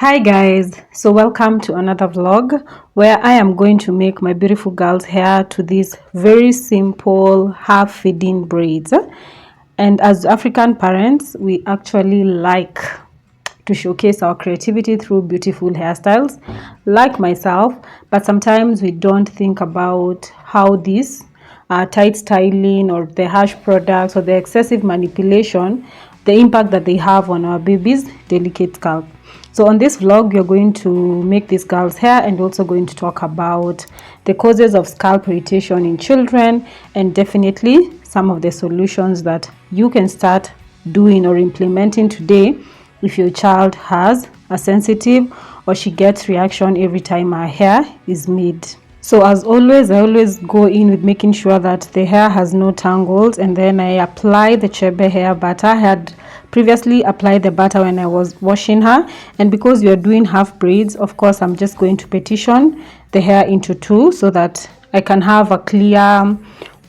Hi guys, so welcome to another vlog where I am going to make my beautiful girl's hair to these very simple half feeding braids. And as African parents, we actually like to showcase our creativity through beautiful hairstyles like myself, but sometimes we don't think about how this tight styling or the harsh products or the excessive manipulation, the impact that they have on our baby's delicate scalp. So on this vlog, we're going to make this girl's hair and also going to talk about the causes of scalp irritation in children and definitely some of the solutions that you can start doing or implementing today if your child has a sensitive or she gets reaction every time her hair is made. So as always, I always go in with making sure that the hair has no tangles, and then I apply the Chebe hair butter. I had previously applied the butter when I was washing her, and because we are doing half braids, of course I'm just going to petition the hair into two so that I can have a clear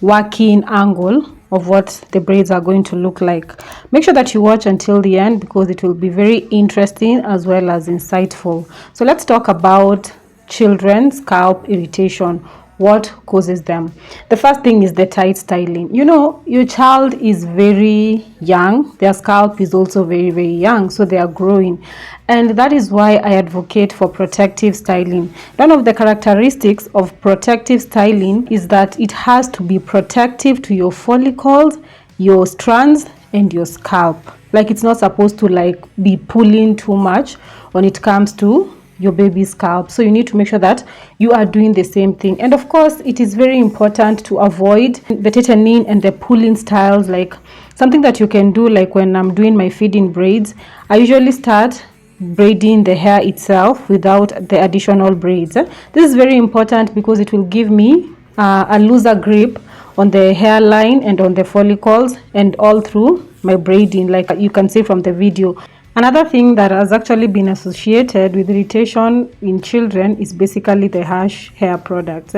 working angle of what the braids are going to look like. Make sure that you watch until the end because it will be very interesting as well as insightful. So let's talk about children's scalp irritation. What causes them? The first thing is the tight styling. You know, your child is very young, their scalp is also very young, so they are growing, and that is why I advocate for protective styling. One of the characteristics of protective styling is that it has to be protective to your follicles, your strands, and your scalp. Like, it's not supposed to like be pulling too much when it comes to your baby's scalp. So you need to make sure that you are doing the same thing. And of course, it is very important to avoid the tightening and the pulling styles. Like, something that you can do, like when I'm doing my feeding braids, I usually start braiding the hair itself without the additional braids. This is very important because it will give me a looser grip on the hairline and on the follicles and all through my braiding, like you can see from the video. Another thing that has actually been associated with irritation in children is basically the harsh hair products.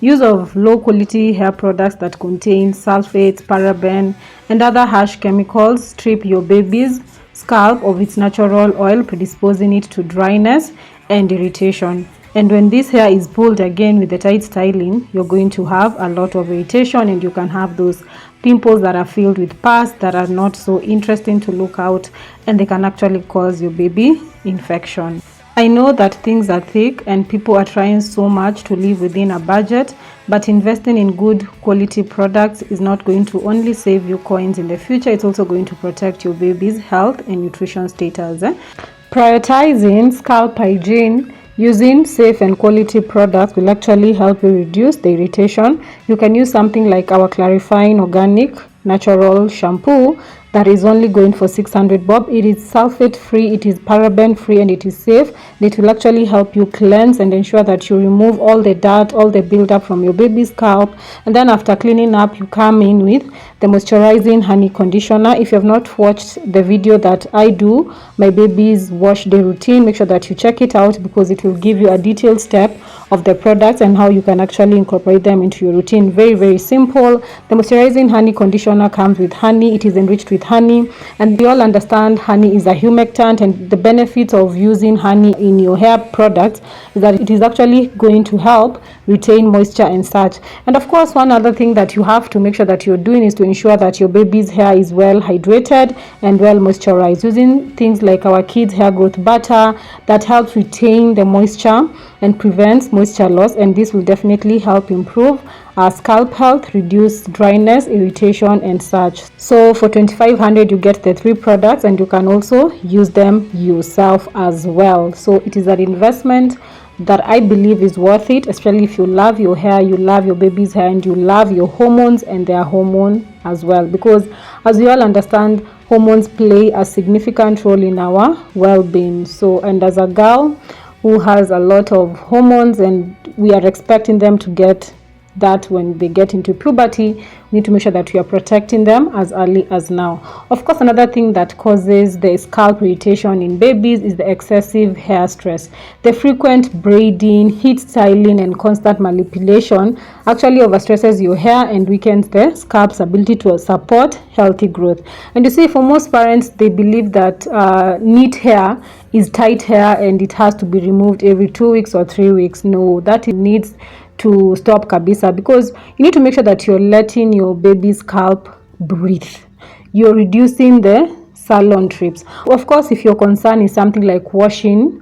Use of low quality hair products that contain sulfates, paraben, and other harsh chemicals strip your baby's scalp of its natural oil, predisposing it to dryness and irritation. And when this hair is pulled again with the tight styling, you're going to have a lot of irritation, and you can have those pimples that are filled with pus that are not so interesting to look out, and they can actually cause your baby infection. I know that things are thick and people are trying so much to live within a budget, but investing in good quality products is not going to only save you coins in the future, it's also going to protect your baby's health and nutrition status. Prioritizing scalp hygiene using safe and quality products will actually help you reduce the irritation. You can use something like our clarifying organic natural shampoo that is only going for 600 bob. It is sulfate free, it is paraben free, and it is safe. It will actually help you cleanse and ensure that you remove all the dirt, all the buildup from your baby's scalp. And then after cleaning up, you come in with the Moisturizing Honey Conditioner. If you have not watched the video that I do, my baby's wash day routine, make sure that you check it out because it will give you a detailed step of the products and how you can actually incorporate them into your routine. Very simple. The Moisturizing Honey Conditioner comes with honey. It is enriched with honey, and we all understand honey is a humectant, and the benefits of using honey in your hair products is that it is actually going to help retain moisture and such. And of course, one other thing that you have to make sure that you're doing is to ensure that your baby's hair is well hydrated and well moisturized, using things like our kids hair growth butter that helps retain the moisture and prevents moisture loss, and this will definitely help improve our scalp health, reduce dryness, irritation, and such. So for 2500 you get the 3 products, and you can also use them yourself as well. So it is an investment that I believe is worth it, especially if you love your hair, you love your baby's hair, and you love your hormones and their hormone as well, because as we all understand, hormones play a significant role in our well-being. So, and as a girl who has a lot of hormones and we are expecting them to get that when they get into puberty, we need to make sure that we are protecting them as early as now. Of course, another thing that causes the scalp irritation in babies is the excessive hair stress. The frequent braiding, heat styling, and constant manipulation actually overstresses your hair and weakens the scalp's ability to support healthy growth. And you see, for most parents, they believe that neat hair is tight hair and it has to be removed every 2 weeks or 3 weeks. No, that it needs to stop kabisa, because you need to make sure that you're letting your baby's scalp breathe. You're reducing the salon trips. Of course, if your concern is something like washing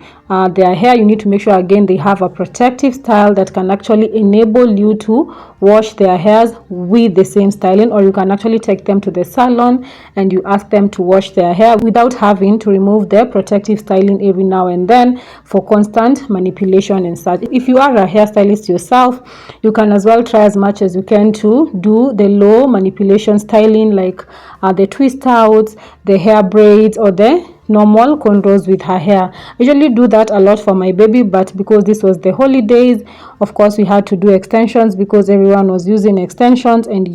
their hair, you need to make sure again they have a protective style that can actually enable you to wash their hairs with the same styling, or you can actually take them to the salon and you ask them to wash their hair without having to remove their protective styling every now and then for constant manipulation and such. If you are a hairstylist yourself, you can as well try as much as you can to do the low manipulation styling, like the twist outs, the hair braids, or the normal cornrows with her hair. I usually do that a lot for my baby, but because this was the holidays, of course we had to do extensions because everyone was using extensions, and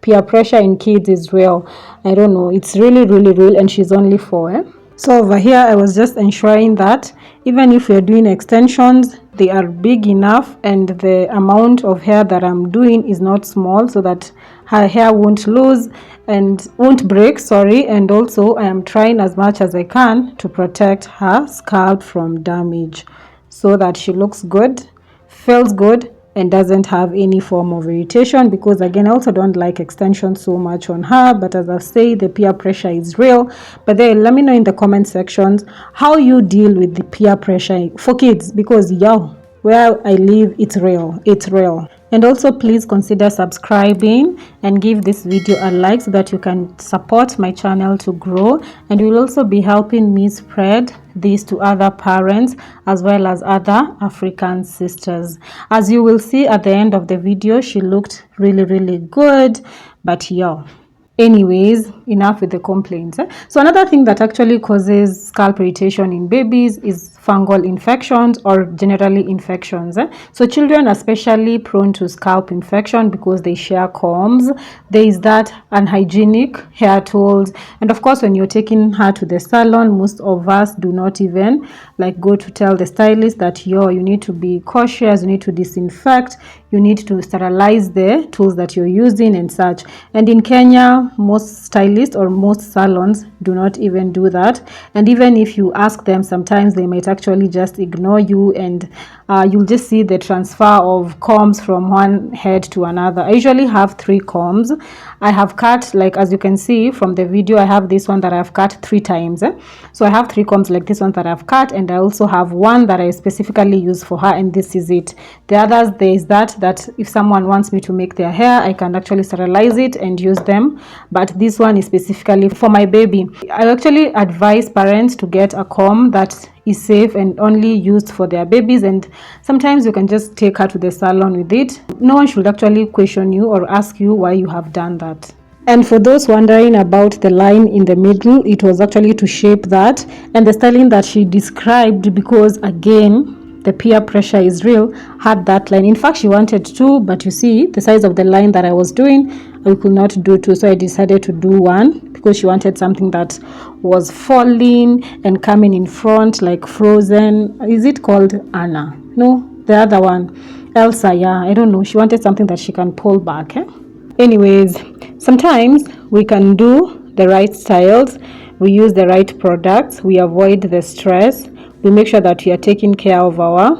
peer pressure in kids is real. I don't know, it's really real, and she's only 4. So over here I was just ensuring that even if we're doing extensions, they are big enough and the amount of hair that I'm doing is not small, so that her hair won't lose and won't break, and also I am trying as much as I can to protect her scalp from damage so that she looks good, feels good, and doesn't have any form of irritation, because again I also don't like extensions so much on her. But as I say, the peer pressure is real. But then let me know in the comment sections how you deal with the peer pressure for kids, because where I live, it's real. And also please consider subscribing and give this video a like so that you can support my channel to grow, and you will also be helping me spread this to other parents as well as other African sisters. As you will see at the end of the video, she looked really good. But anyways, enough with the complaints. So another thing that actually causes scalp irritation in babies is fungal infections, or generally infections. So children are especially prone to scalp infection because they share combs. There is that unhygienic hair tools, and of course when you're taking her to the salon, most of us do not even go to tell the stylist that you need to be cautious, you need to disinfect, you need to sterilize the tools that you're using and such. And in Kenya, most stylists or most salons do not even do that, and even if you ask them, sometimes they might actually just ignore you, and you'll just see the transfer of combs from one head to another. I usually have 3 combs. I have cut, as you can see from the video, I have this one that I've cut 3 times. So I have 3 combs like this one that I've cut, and I also have one that I specifically use for her, and this is it. The others, there is that if someone wants me to make their hair, I can actually sterilize it and use them, but this one is specifically for my baby. I actually advise parents to get a comb that is safe and only used for their babies, and sometimes you can just take her to the salon with it. No one should actually question you or ask you why you have done that. And for those wondering about the line in the middle, it was actually to shape that, and the styling that she described, because again the peer pressure is real, had that line. In fact, she wanted 2, but you see the size of the line that I was doing, I could not do 2, so I decided to do 1, because she wanted something that was falling and coming in front, like Frozen. Is it called Anna? No, the other one, Elsa. I don't know, she wanted something that she can pull back. Anyways, sometimes we can do the right styles, we use the right products, we avoid the stress, we make sure that we are taking care of our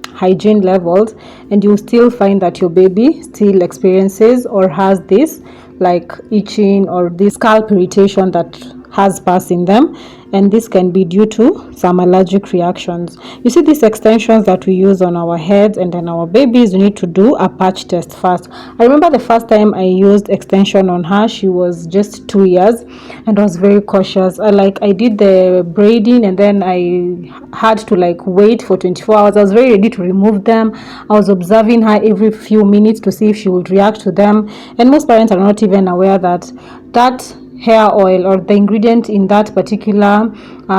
hygiene levels, and you still find that your baby still experiences or has this itching or this scalp irritation that has pus in them, and this can be due to some allergic reactions. You see, these extensions that we use on our heads and on our babies, we need to do a patch test first. I remember the first time I used extension on her, she was just 2 years, and I was very cautious. I did the braiding, and then I had to wait for 24 hours. I was very ready to remove them. I was observing her every few minutes to see if she would react to them, and most parents are not even aware that hair oil or the ingredient in that particular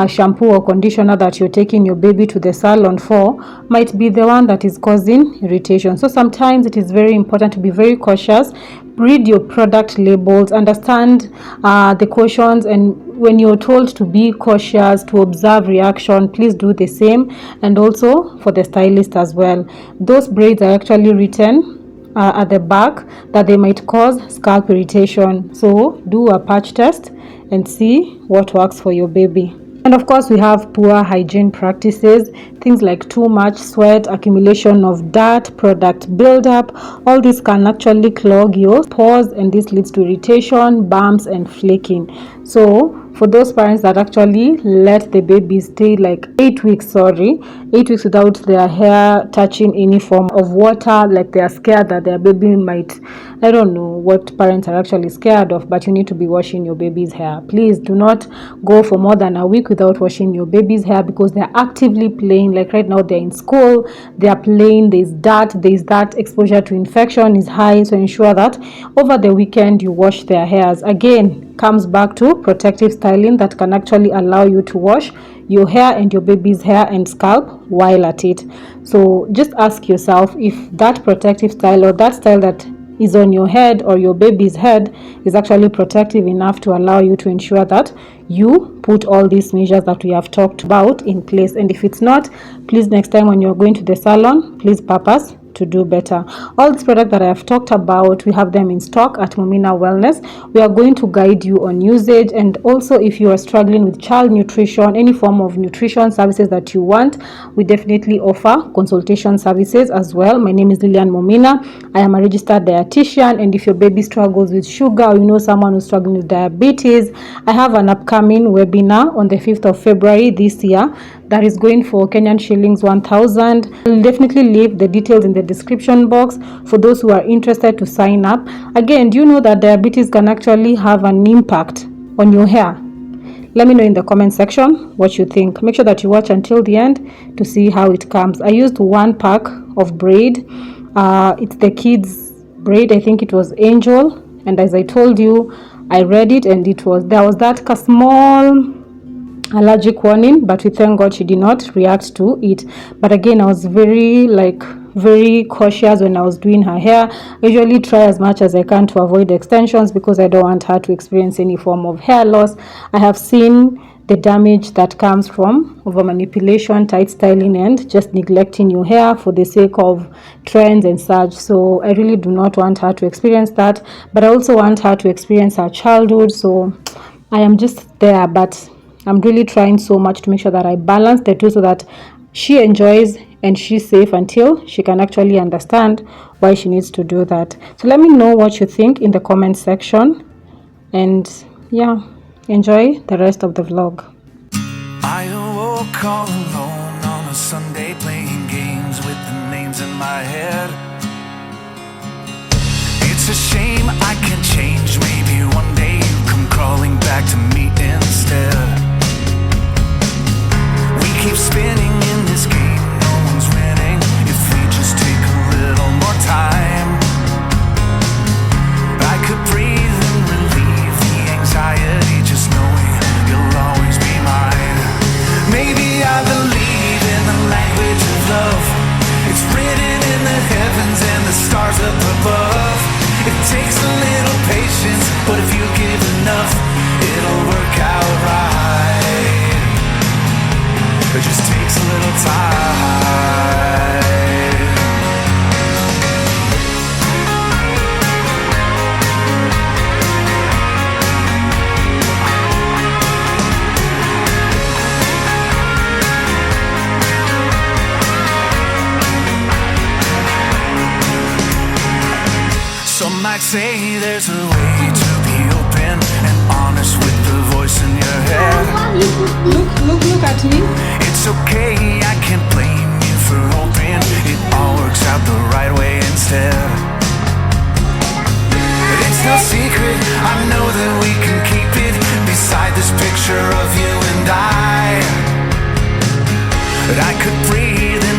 shampoo or conditioner that you're taking your baby to the salon for might be the one that is causing irritation. So sometimes it is very important to be very cautious. Read your product labels, understand the cautions, and when you're told to be cautious, to observe reaction, please do the same. And also for the stylist as well, those braids are actually written at the back that they might cause scalp irritation. So do a patch test and see what works for your baby. And of course, we have poor hygiene practices, things like too much sweat, accumulation of dirt, product buildup. All this can actually clog your pores, and this leads to irritation, bumps, and flaking. So for those parents that actually let the baby stay like 8 weeks without their hair touching any form of water, like they are scared that their baby might, I don't know what parents are actually scared of, but you need to be washing your baby's hair. Please do not go for more than a week without washing your baby's hair, because they're actively playing. Like right now they're in school, they are playing, there's that exposure to infection is high. So ensure that over the weekend you wash their hairs. Again, comes back to protective styling that can actually allow you to wash your hair and your baby's hair and scalp while at it. So just ask yourself if that protective style, or that style that is on your head or your baby's head, is actually protective enough to allow you to ensure that you put all these measures that we have talked about in place. And if it's not, please next time when you're going to the salon, please purpose to do better. All these products that I have talked about, we have them in stock at Mumina Wellness. We are going to guide you on usage, and also if you are struggling with child nutrition, any form of nutrition services that you want, we definitely offer consultation services as well. My name is Lilian Mumina. I am a registered dietitian, and if your baby struggles with sugar, or you know someone who's struggling with diabetes, I have an upcoming webinar on the 5th of February this year that is going for Kenyan shillings 1,000. I'll definitely leave the details in the description box for those who are interested to sign up. Again, do you know that diabetes can actually have an impact on your hair? Let me know in the comment section what you think. Make sure that you watch until the end to see how it comes. I used 1 pack of braid. It's the kids braid. I think it was Angel, and as I told you, I read it and there was that small allergic warning, but we thank God she did not react to it. But again, I was very cautious when I was doing her hair. I usually try as much as I can to avoid extensions because I don't want her to experience any form of hair loss. I have seen the damage that comes from over manipulation, tight styling, and just neglecting your hair for the sake of trends and such. So I really do not want her to experience that, but I also want her to experience her childhood. So I am just there, but I'm really trying so much to make sure that I balance the two so that she enjoys and she's safe until she can actually understand why she needs to do that. So let me know what you think in the comment section, and yeah, enjoy the rest of the vlog. I awoke all alone on a Sunday playing games with the names in my head. It's a shame I can't change. Maybe one day you come crawling back to me instead. Keep spinning in this game, no one's winning if we just take a little more time. I could breathe and relieve the anxiety just knowing you'll always be mine. Maybe I believe in the language of love. It's written in the heavens and the stars up above. It takes a little patience, but if you give enough, it'll work out right. It just takes a little time. Some might say there's a way to be open and honest with the voice in your head. Look at me. It's okay, I can't blame you for hoping it all works out the right way instead. It's no secret, I know that we can keep it beside this picture of you and I. But I could breathe in